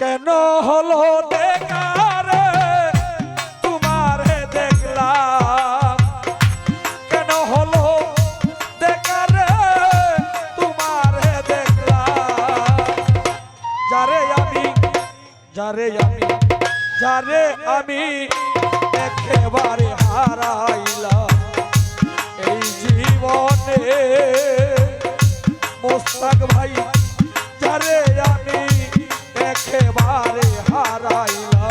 কেন হলো দেখারে তোমারে দেখলাম, কেন হলো দেখারে তোমারে দেখলাম, যারে আমি একেবারে হারাইলাম এই জীবনে। মোস্তাক ভাই যারে আমি একেবারে হারাইলাম।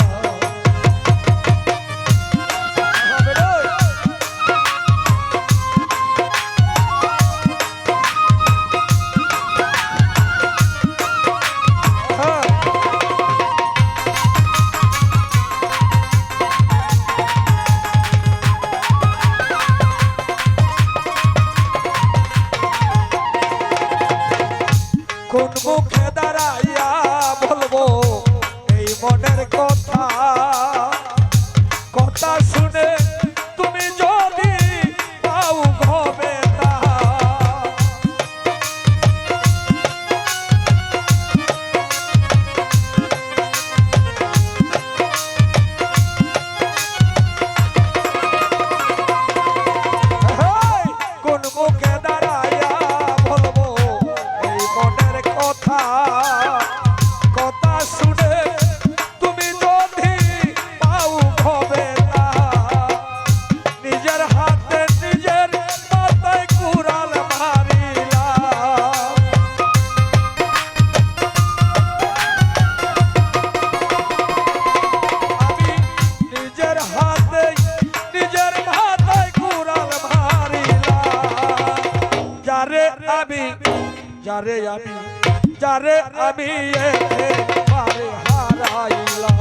কোন মুখে দাঁড়াইয়া বলবো এই মনের কথা, কথা শুনে তুমি যদি পাও ঘবে না। কোন মুখে দাঁড়াইয়া বলবো এই মনের কথা, কথা শুনে তুমি যদি পাও হবে না। নিজের হাতে নিজের মাথায় কুড়াল মারিলাম, আমি নিজের হাতে নিজের মাথায় কুড়াল মারিলাম। যারে আমি একেবারে হারাইলাম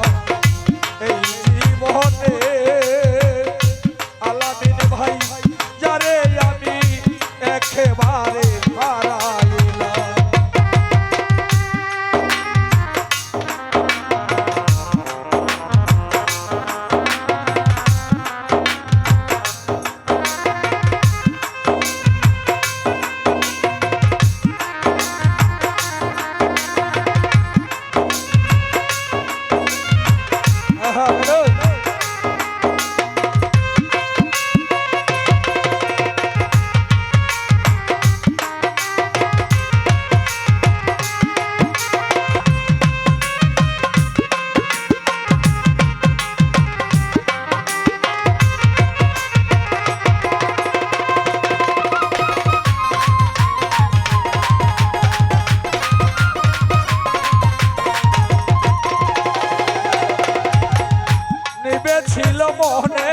এই জীবনে। আলামিন ভাই যারে আমি একেবারে হারাইলাম। ছিল মনে